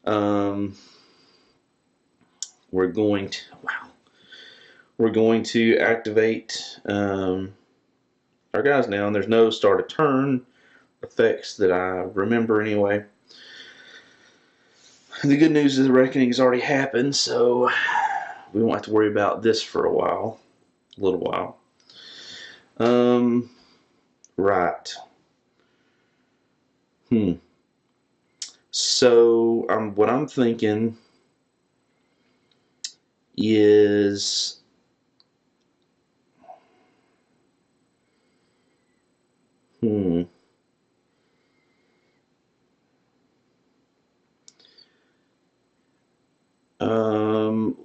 Um, we're going to activate our guys now, and there's no start a turn effects that I remember anyway. The good news is the reckoning has already happened, so we won't have to worry about this for a little while. Right. So what I'm thinking is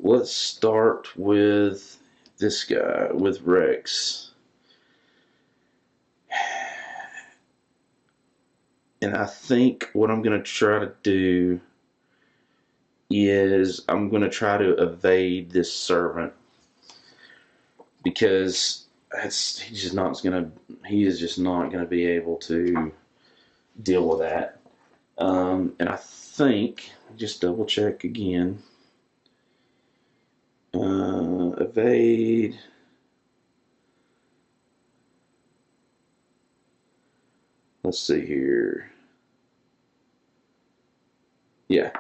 let's start with this guy, with Rex. And I think what I'm going to try to do is I'm going to try to evade this servant, because he is just not going to be able to deal with that. And I think, just double check again. Evade. Let's see here. Yeah.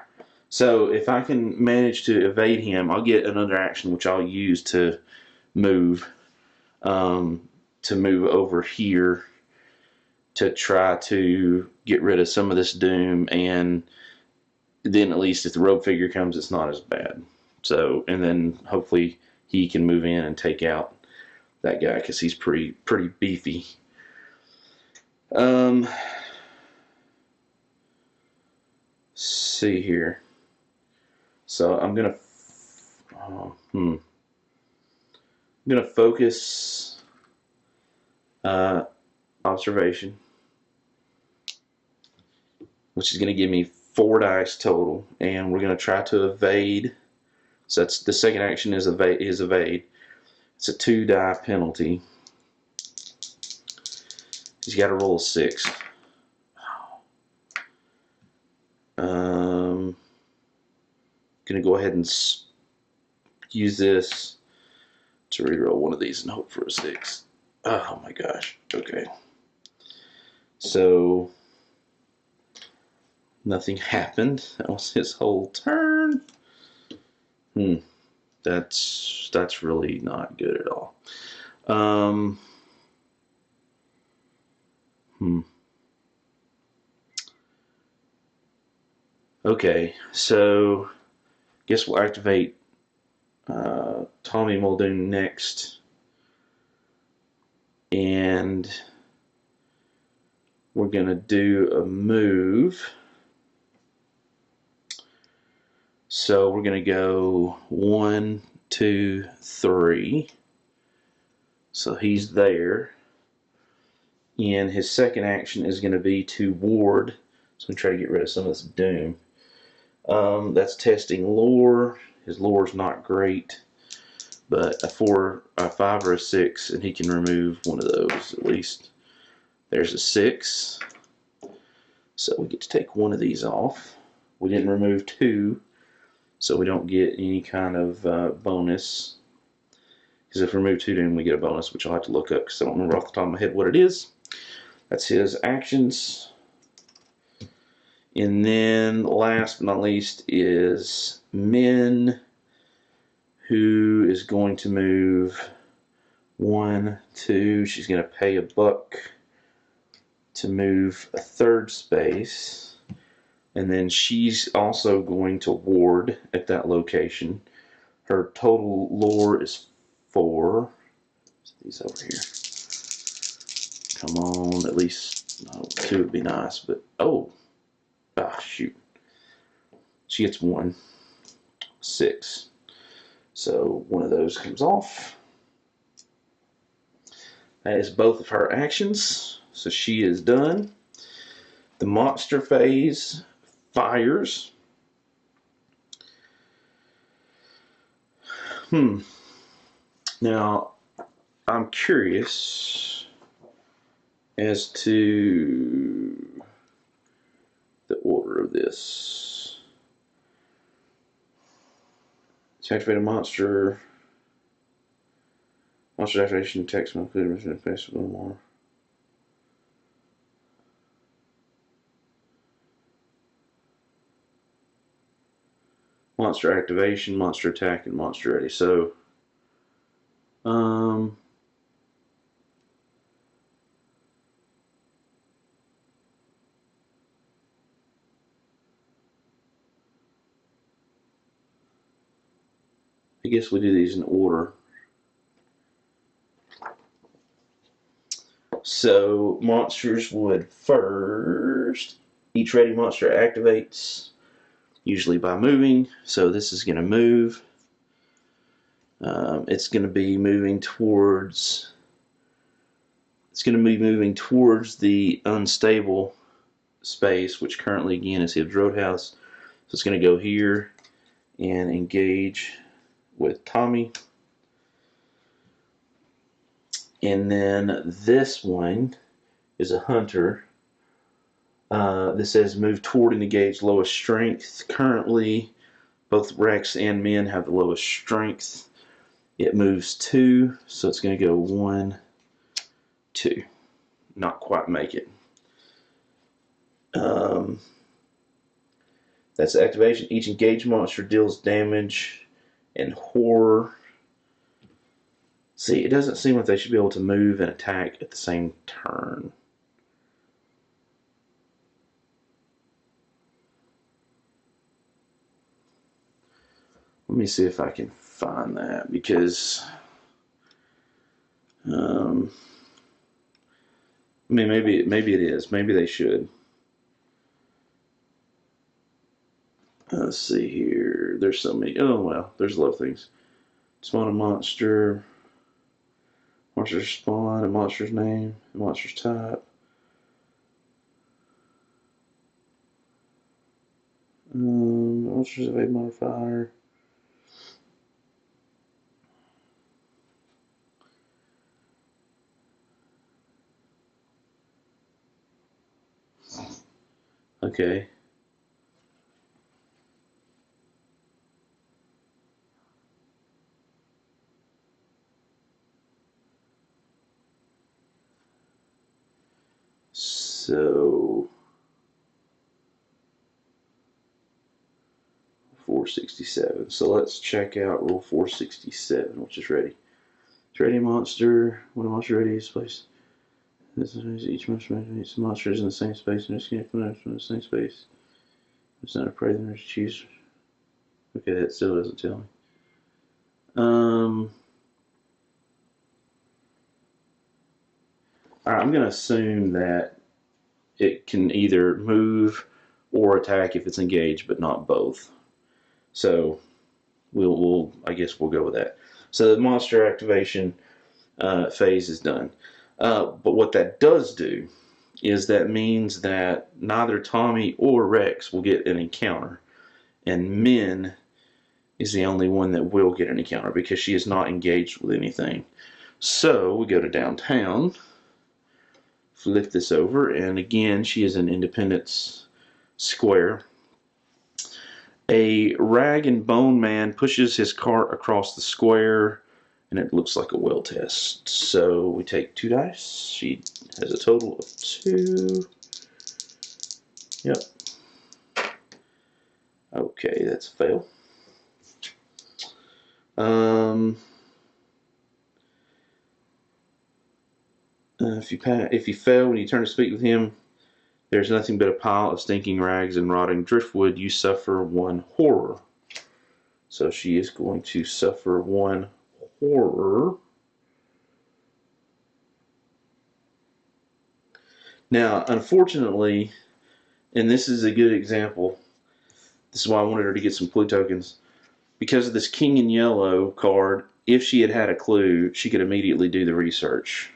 So if I can manage to evade him, I'll get another action which I'll use to move over here to try to get rid of some of this doom, and then at least if the rogue figure comes, it's not as bad. So, and then hopefully he can move in and take out that guy, because he's pretty beefy. See here. So I'm gonna focus observation, which is going to give me 4 dice total, and we're going to try to evade. So that's the second action is evade. It's a 2 die penalty. He's got to roll a 6. Gonna go ahead and use this to reroll one of these and hope for a 6. Oh my gosh. Okay. So nothing happened. That was his whole turn. That's really not good at all. Okay, so guess we'll activate Tommy Muldoon next, and we're gonna do a move. So we're gonna go 1, 2, 3. So he's there, and his second action is going to be to ward. So I'm gonna try to get rid of some of this doom. That's testing lore. His lore's not great, but a 5 or a 6, and he can remove one of those at least. There's a 6, so we get to take one of these off. We didn't remove 2, so we don't get any kind of bonus. Because if we remove 2, then we get a bonus, which I'll have to look up because I don't remember off the top of my head what it is. That's his actions. And then last but not least is Min, who is going to move 1, 2. She's going to pay $1 to move a 3rd space. And then she's also going to ward at that location. Her total lore is 4. These over here. Come on, at least 2 would be nice, but shoot. She gets 1, 6. So one of those comes off. That is both of her actions. So she is done. The monster phase fires. Now, I'm curious as to the order of this. To activate a monster. Monster activation text will include mission and face a little more. Monster activation, monster attack, and monster ready. So, I guess we do these in order. So, monsters would first, each ready monster activates, usually by moving. So this is going to move. It's going to be moving towards. It's going to be moving towards the unstable space, which currently again is Hibbs Roadhouse. So it's going to go here and engage with Tommy. And then this one is a hunter. This says move toward and engage lowest strength. Currently, both Rex and Min have the lowest strength. It moves 2, so it's going to go 1, 2. Not quite make it. That's activation. Each engaged monster deals damage and horror. See, it doesn't seem like they should be able to move and attack at the same turn. Let me see if I can find that, because I mean, maybe it is. Maybe they should. Let's see here. There's so many. Oh well, there's a lot of things. Spawn a monster. Monster's spawn, a monster's name, a monster's type. Monster's evade modifier. Okay. So 467. So let's check out rule 467, which is ready. It's ready monster. When a monster ready is placed. This is each monster is in the same space and it's going to come from the same space. It's not a prey that there's choose. Okay, that still doesn't tell me. Alright, I'm going to assume that it can either move or attack if it's engaged, but not both. So I guess we'll go with that. So the monster activation phase is done. But what that does do is that means that neither Tommy or Rex will get an encounter, and Min is the only one that will get an encounter because she is not engaged with anything. So we go to downtown, flip this over, and again she is in Independence Square. A rag and bone man pushes his cart across the square, and it looks like a well test. So we take 2 dice. She has a total of 2. Yep. Okay, that's a fail. If you fail when you turn to speak with him, there's nothing but a pile of stinking rags and rotting driftwood. You suffer 1 horror. So she is going to suffer 1 horror. Now, unfortunately, and this is a good example, this is why I wanted her to get some clue tokens. Because of this King in Yellow card, if she had had a clue, she could immediately do the research.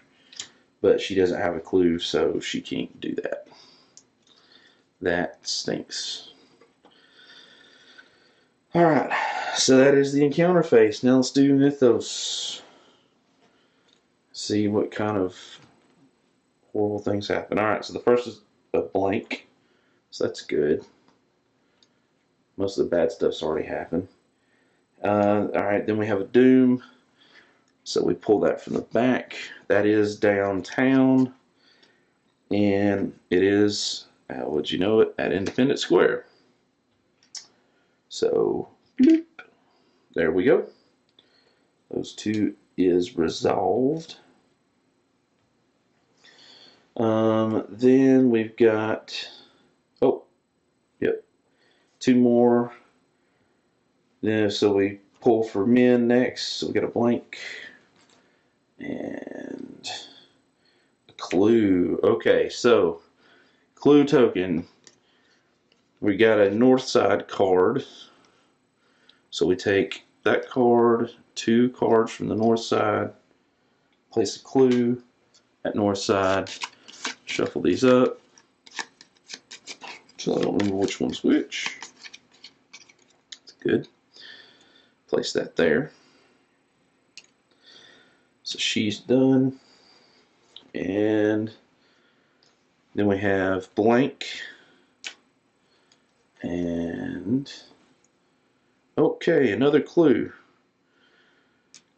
But she doesn't have a clue, so she can't do that. That stinks. Alright, so that is the encounter phase. Now let's do Mythos. See what kind of horrible things happen. Alright, so the first is a blank. So that's good. Most of the bad stuff's already happened. Alright, then we have a Doom. So we pull that from the back. That is downtown. And it is, how would you know it, at Independence Square. So, bloop, there we go. Those two is resolved. Then we've got, oh, yep, two more. Then, so we pull for men next. So we got a blank and a clue. Okay, so clue token. We got a north side card. So we take that card, two cards from the north side, place a clue at north side, shuffle these up. So I don't remember which one's which. That's good. Place that there. So she's done. And then we have blank. And okay, another clue.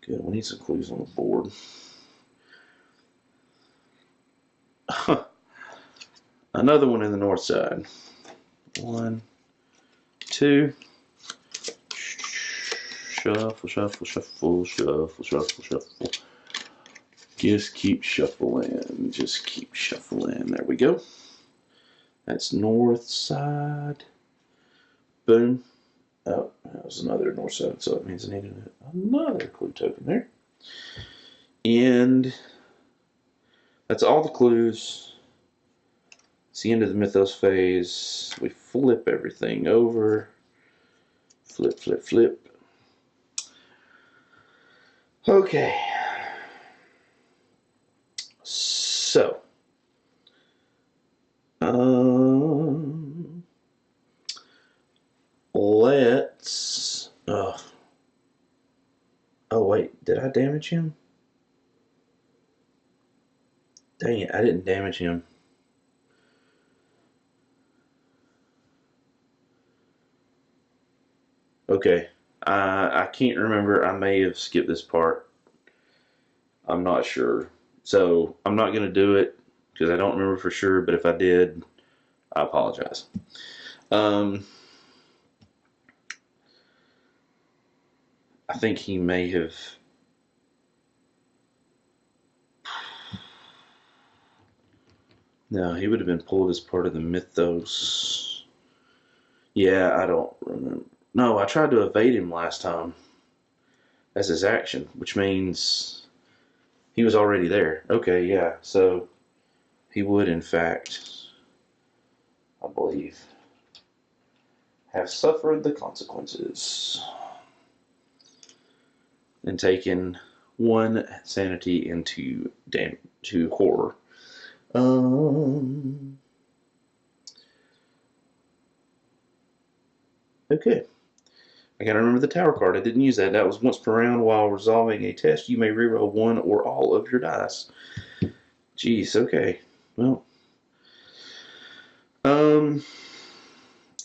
Good, we need some clues on the board. Another one in the north side. 1, 2. Shuffle, shuffle, shuffle, shuffle, shuffle, shuffle. Just keep shuffling. Just keep shuffling. There we go. That's north side. Boom. Oh, that was another north side, so it means I needed another clue token there. And that's all the clues. It's the end of the Mythos phase. We flip everything over. Flip, flip, flip. Okay. So. Let's. Oh, wait. Did I damage him? Dang it, I didn't damage him. Okay. I can't remember. I may have skipped this part. I'm not sure. So I'm not going to do it because I don't remember for sure. But if I did, I apologize. I think he may have. No, he would have been pulled as part of the Mythos. Yeah, I don't remember. No, I tried to evade him last time as his action, which means he was already there. Okay, yeah, so he would, in fact, I believe, have suffered the consequences and taken 1 sanity into horror. Okay. I gotta remember the tower card. I didn't use that. That was once per round while resolving a test. You may reroll 1 or all of your dice. Jeez, okay. Well.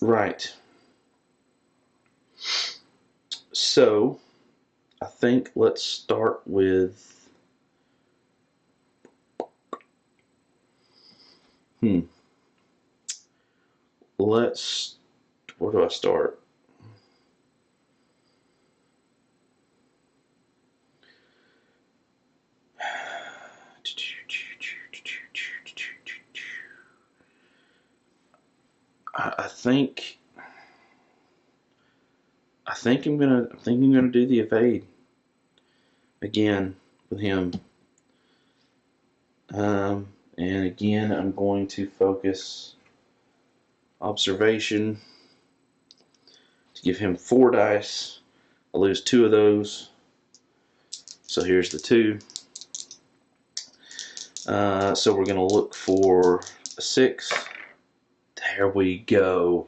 Right. So, I think let's start with. Where do I start? I think I'm gonna do the evade again with him. And again, I'm going to focus observation to give him 4 dice. I lose 2 of those. So here's the 2. So we're going to look for a 6. There we go.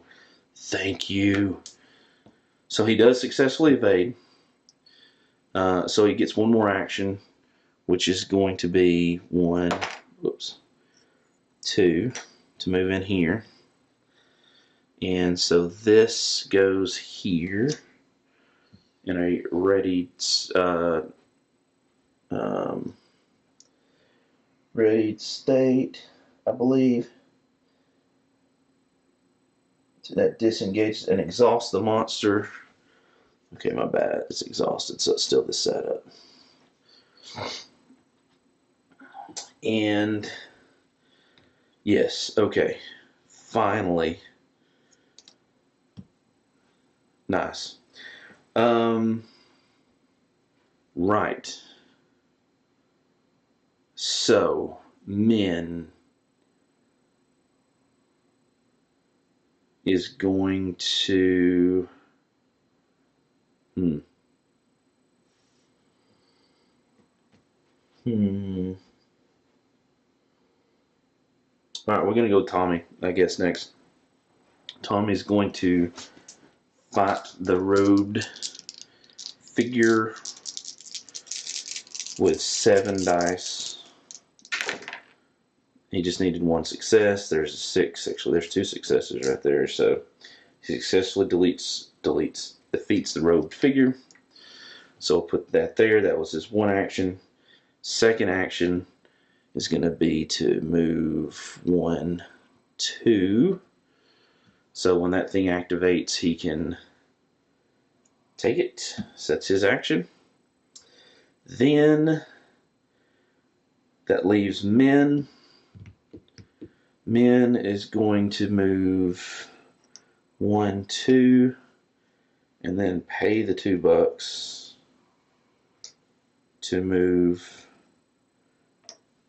Thank you. So he does successfully evade. So he gets 1 more action, which is going to be 1, 2, to move in here. And so this goes here. in a readied readied state, I believe. That disengages and exhausts the monster. Okay, my bad. It's exhausted, so it's still the setup. And yes, okay. Finally. Nice. Right. So, Min is going to Alright, we're gonna go Tommy, I guess, next. Tommy's going to fight the robed figure with 7 dice. He just needed 1 success. There's a 6. Actually, there's 2 successes right there. So he successfully defeats the robed figure. So I'll put that there. That was his 1 action. Second action is going to be to move 1, 2. So when that thing activates, he can take it. So that's his action. Then that leaves Min. Min is going to move 1, 2, and then pay the $2 to move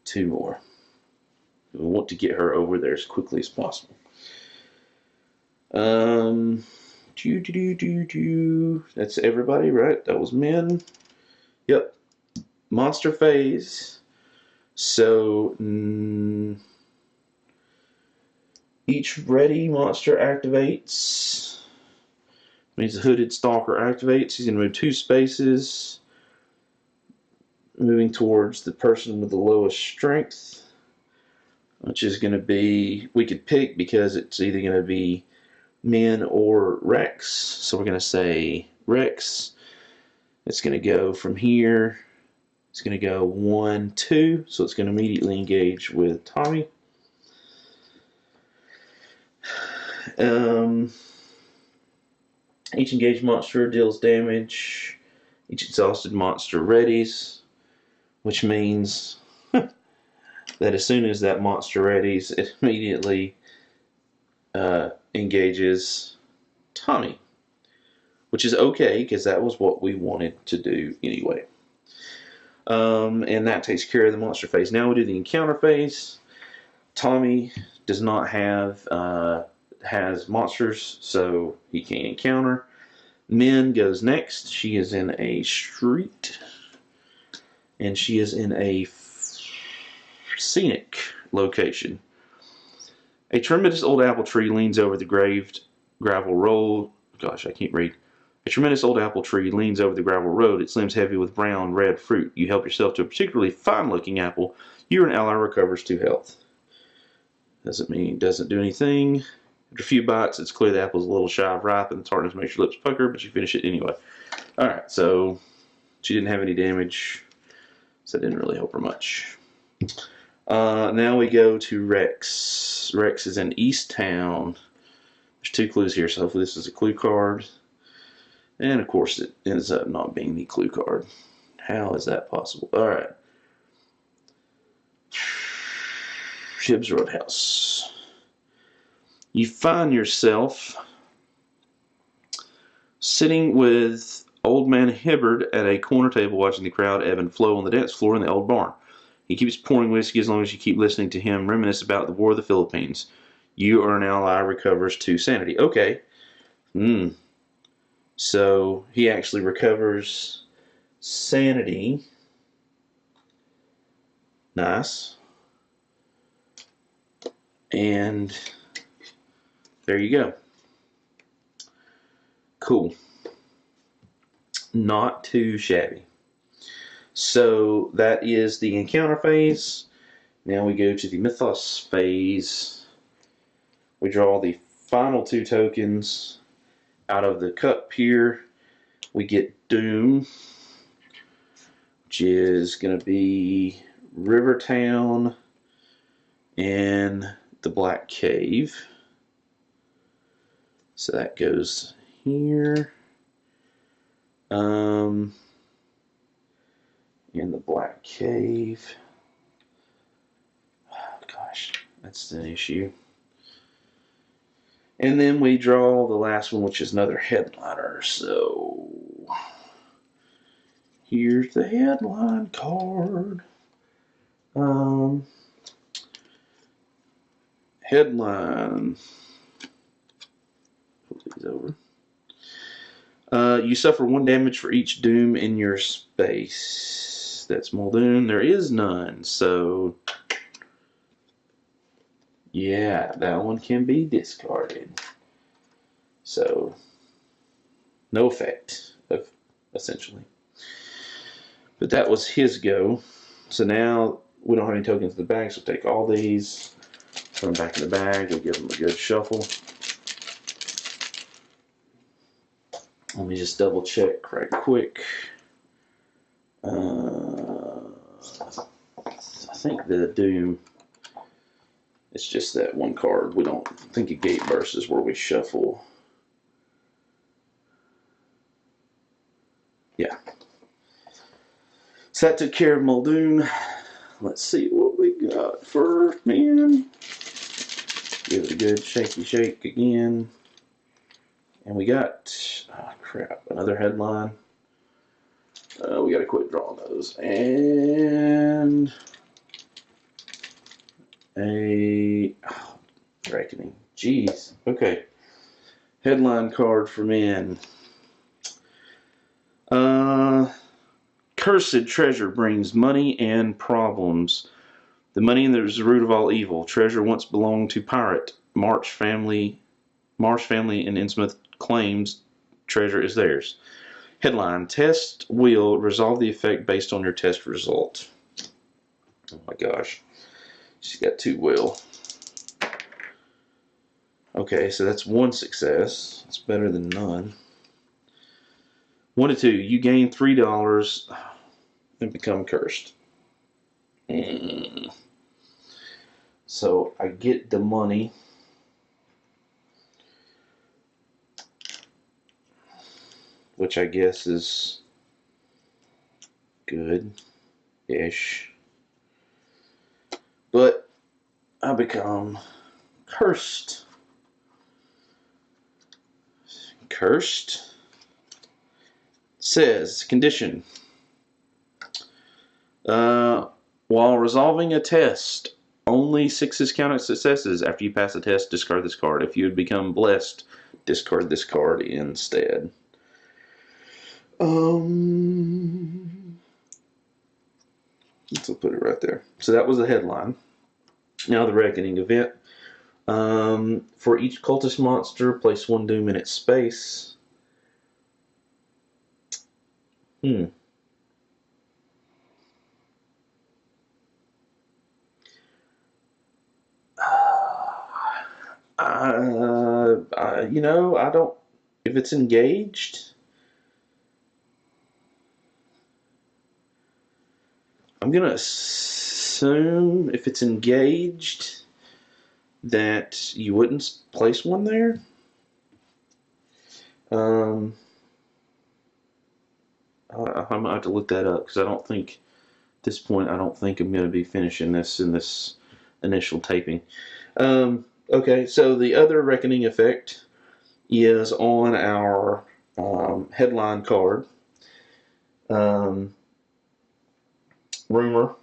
2 more. We want to get her over there as quickly as possible. That's everybody, right? That was Min. Yep. Monster phase. So each ready monster activates. Means the hooded stalker activates. He's going to move 2 spaces. Moving towards the person with the lowest strength. Which is going to be, we could pick because it's either going to be Min or Rex. So we're going to say Rex. It's going to go from here. It's going to go 1, 2. So it's going to immediately engage with Tommy. Each engaged monster deals damage. Each exhausted monster readies, which means that as soon as that monster readies, it immediately engages Tommy, which is okay because that was what we wanted to do anyway. And that takes care of the monster phase. Now we do the encounter phase. Tommy does not have has monsters, so he can't encounter. Min goes next. She is in a street, and she is in a scenic location. A tremendous old apple tree leans over the gravel road. Gosh, I can't read. A tremendous old apple tree leans over the gravel road. Its limbs heavy with brown, red fruit. You help yourself to a particularly fine-looking apple. Your ally recovers 2 health. Doesn't do anything. After a few bites, it's clear the apple's a little shy of ripe, and the tartness makes your lips pucker, but you finish it anyway. Alright, so she didn't have any damage, so that didn't really help her much. Now we go to Rex. Rex is in East Town. There's 2 clues here, so hopefully this is a clue card. And of course it ends up not being the clue card. How is that possible? Alright. Shib's Roadhouse. You find yourself sitting with Old Man Hibbard at a corner table watching the crowd ebb and flow on the dance floor in the old barn. He keeps pouring whiskey as long as you keep listening to him reminisce about the War of the Philippines. You are an ally, recovers 2 sanity. Okay. So he actually recovers sanity. Nice. And there you go. Cool. Not too shabby. So that is the encounter phase. Now we go to the mythos phase. We draw the final 2 tokens out of the cup here. We get Doom, which is going to be Rivertown and the Black Cave. So that goes here. In the Black Cave. Oh, gosh, that's the issue. And then we draw the last one, which is another headliner. So here's the headline card. Headline. Put these over. You suffer 1 damage for each doom in your space. That's Muldoon. There is none, so yeah, that one can be discarded. So no effect, essentially. But that was his go. So now we don't have any tokens in the bag, so we'll take all these, put them back in the bag, we'll give them a good shuffle. Let me just double check right quick. I think the Doom, it's just that one card. We don't think a Gate Burst is where we shuffle. Yeah. So that took care of Muldoon. Let's see what we got first, man. Give it a good shaky shake again. And we got, oh crap, another headline. We got to quit drawing those. And a reckoning. Jeez. Okay. Headline card for men. Cursed treasure brings money and problems. The money is the root of all evil. Treasure once belonged to pirate. Marsh family in Innsmouth claims treasure is theirs. Headline, test will resolve the effect based on your test result. Oh my gosh. She's got 2 will. Okay, so that's 1 success. It's better than none. 1 to 2. You gain $3 and become cursed. So I get the money. Which I guess is good-ish. But I become cursed. Cursed says, condition. While resolving a test, only 6 is counted successes. After you pass the test, discard this card. If you had become blessed, discard this card instead. Let's put it right there. So that was the headline. Now the reckoning event. For each cultist monster, place 1 doom in its space. You know, I don't. If it's engaged, I'm gonna assume if it's engaged that you wouldn't place 1 there. I'm gonna have to look that up because I don't think at this point I don't think I'm gonna be finishing this in this initial taping. Okay, so the other reckoning effect is on our headline card. Rumor.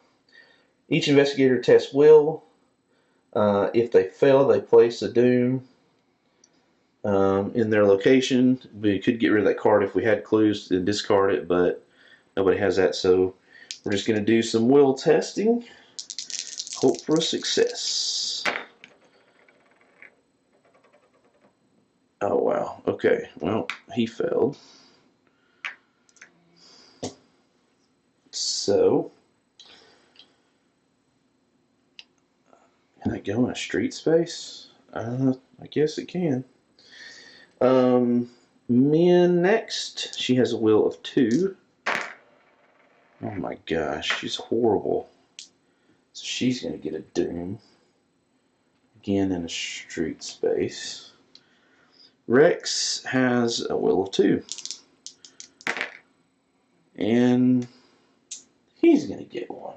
Each investigator tests will. If they fail, they place a doom in their location. We could get rid of that card if we had clues and discard it, but nobody has that, so we're just going to do some will testing. Hope for a success. Oh, wow. Okay. Well, he failed. So, can I go in a street space? I guess it can. Min next. She has a will of 2. Oh my gosh, she's horrible. So she's going to get a doom. Again in a street space. Rex has a will of 2. And he's going to get one.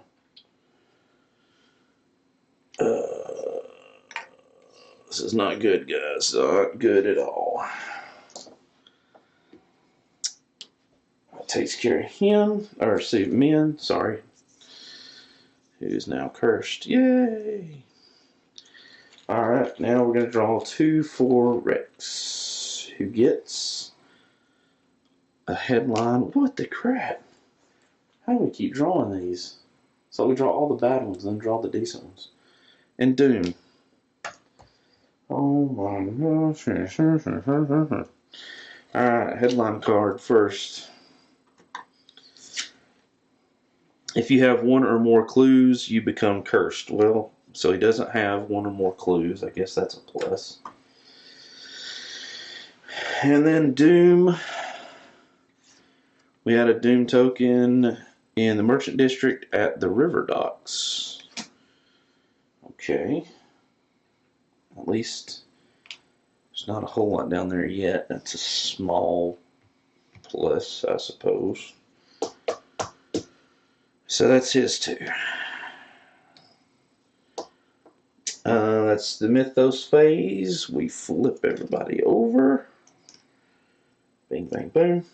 This is not good, guys. Not good at all. That takes care of him. Or, see, Min, sorry. Who's now cursed. Yay! Alright, now we're going to draw 2 for Rex. Who gets a headline. What the crap? How do we keep drawing these? So we draw all the bad ones, then draw the decent ones. And Doom. Oh my gosh. Alright, headline card first. If you have 1 or more clues, you become cursed. Well, so he doesn't have 1 or more clues. I guess that's a plus. And then Doom. We had a Doom token in the Merchant District at the River Docks. Okay. At least there's not a whole lot down there yet. That's a small plus, I suppose. So that's his too. That's the Mythos phase. We flip everybody over. Bing, bang, boom.